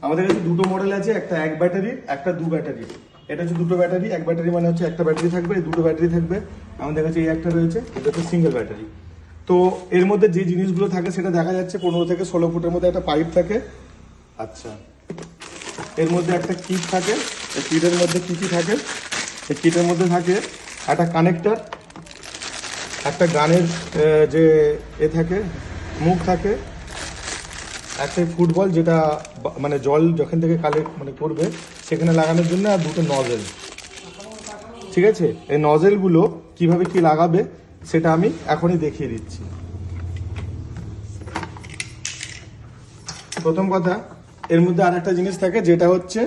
আমাদের কাছে দুটো মডেল আছে, একটা 1 ব্যাটারি, একটা 2 ব্যাটারি। এটা হচ্ছে দুটো ব্যাটারি। 1 ব্যাটারি মানে হচ্ছে একটা ব্যাটারি থাকবে, দুটো ব্যাটারি থাকবে। আমাদের কাছে এই একটা রয়েছে, এটা হচ্ছে সিঙ্গেল ব্যাটারি। তো এর মধ্যে যে জিনিসগুলো থাকে সেটা দেখা যাচ্ছে 15 থেকে 16 ফুটের মধ্যে একটা পাইপ থাকে। আচ্ছা, এর মধ্যে একটা কিট থাকে। এই কিটের মধ্যে কী কী থাকে? এই কিটের মধ্যে থাকে একটা কানেক্টর, একটা গানের যে থাকে মুখ থাকে, একটা ফুটবল যেটা মানে জল যখন থেকে কালেক্ট মানে করবে সেখানে লাগানোর জন্য, আর দুটো নজেল। ঠিক আছে, এই নজেলগুলো কিভাবে কি লাগাবে সেটা আমি এখনই দেখিয়ে দিচ্ছি। প্রথম কথা, এর মধ্যে আর একটা জিনিস থাকে যেটা হচ্ছে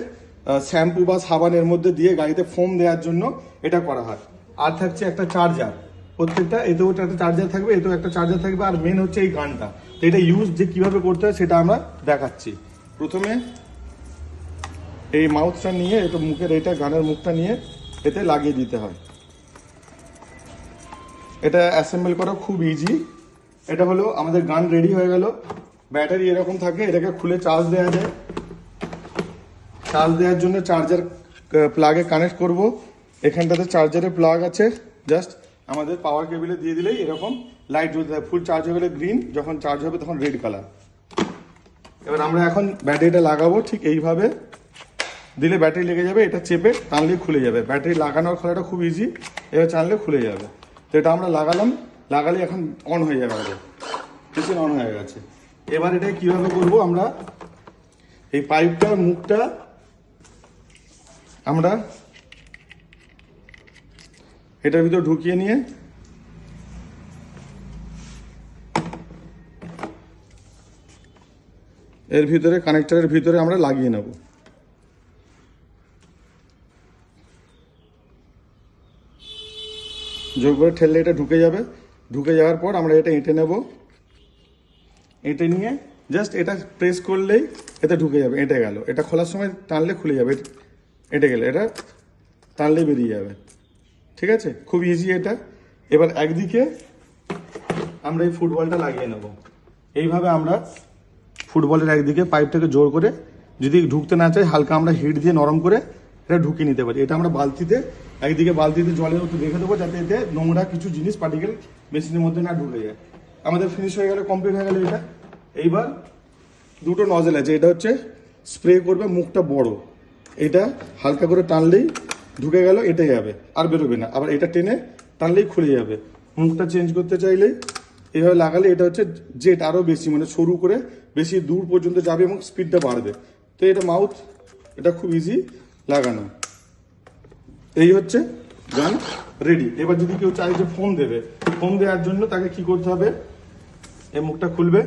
শ্যাম্পু বা সাবানের মধ্যে দিয়ে গাড়িতে ফোম দেওয়ার জন্য এটা করা হয়। আর থাকছে একটা চার্জার, প্রত্যেকটা এতেও একটা চার্জার থাকবে, এতেও একটা চার্জার থাকবে। আর মেন হচ্ছে এই গানটা। তো এটা ইউজ যে কিভাবে করতে হয় সেটা আমরা দেখাচ্ছি। প্রথমে এই মাউথটা নিয়ে, এটা মুখের এটা গানের মুখটা নিয়ে এতে লাগিয়ে দিতে হয়। এটা অ্যাসেম্বল করা খুব ইজি। এটা হলো আমাদের গান রেডি হয়ে গেল। ব্যাটারি এরকম থাকে, এটাকে খুলে চার্জ দেওয়া যায়। চার্জ দেওয়ার জন্য চার্জার প্লাগে কানেক্ট করব। এখানটাতে চার্জারের প্লাগ আছে, জাস্ট আমাদের পাওয়ার কেবিলে দিয়ে দিলেই এরকম লাইট জ্বলতে থাকে। ফুল চার্জ হয়ে গেলে গ্রিন, যখন চার্জ হবে তখন রেড কালার। এবার আমরা এখন ব্যাটারিটা লাগাবো। ঠিক এইভাবে দিলে ব্যাটারি লেগে যাবে, এটা চেপে টানলে খুলে যাবে। ব্যাটারি লাগানোর খোলাটা খুব ইজি, এবার টানলে খুলে যাবে। তো এটা আমরা লাগালাম, লাগালে এখন অন হয়ে যাবে। আমাদের মেশিন অন হয়ে গেছে। এবার এটা কিভাবে করবো, আমরা এই পাইপটার মুখটা আমরা এটার ভিতর ঢুকিয়ে নিয়ে এর ভিতরে কানেক্টরের ভিতরে আমরা লাগিয়ে নেব। জোর করে ঠেললে এটা ঢুকে যাবে। ঢুকে যাওয়ার পর আমরা এটা এঁটে নেব। এঁটে নিয়ে জাস্ট এটা প্রেস করলেই এতে ঢুকে যাবে। এঁটে গেল। এটা খোলার সময় টানলে খুলে যাবে। এঁটে গেলে এটা টানলে বেরিয়ে যাবে। ঠিক আছে, খুব ইজি এটা। এবার একদিকে আমরা এই ফুটবলটা লাগিয়ে নেব। এইভাবে আমরা ফুটবলের একদিকে পাইপটাকে জোর করে, যদি ঢুকতে না চাই হালকা আমরা হিট দিয়ে নরম করে এটা ঢুকিয়ে নিতে পারি। এটা আমরা বালতিতে, একদিকে বালতিতে জলের মতো রেখে দেবো যাতে এতে নোংরা কিছু জিনিস পার্টিকেল মেশিনের মধ্যে না ঢুকে যায়। আমাদের ফিনিশ হয়ে গেল, কমপ্লিট হয়ে গেল এটা। এইবার দুটো নজেল আছে, এটা হচ্ছে স্প্রে করবে, মুখটা বড়। এটা হালকা করে টানলেই ঢুকে গেল, এটে যাবে, আর বেরোবে না। আবার এটা টেনে টানলেই খুলে যাবে। মুখটা চেঞ্জ করতে চাইলেই এইভাবে লাগালে এটা হচ্ছে জেট আরও বেশি, মানে সরু করে বেশি দূর পর্যন্ত যাবে এবং স্পিডটা বাড়বে। তো এটা মাউথ, এটা খুব ইজি লাগানো। এই হচ্ছে গান রেডি। এবার যদি কেউ চায় যে ফোম দেবে, ফোম দেওয়ার জন্য তাকে কি করতে হবে, এই মুখটা খুলবে,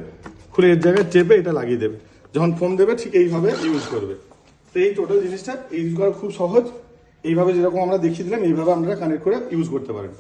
খুলে এর জায়গায় চেপে এটা লাগিয়ে দেবে। যখন ফোম দেবে ঠিক এইভাবে ইউজ করবে। তো এই টোটাল জিনিসটা ইউজ করা খুব সহজ। এইভাবে যেরকম আমরা দেখিয়ে দিলাম, এইভাবে আমরা কানেক্ট করে ইউজ করতে পারেন।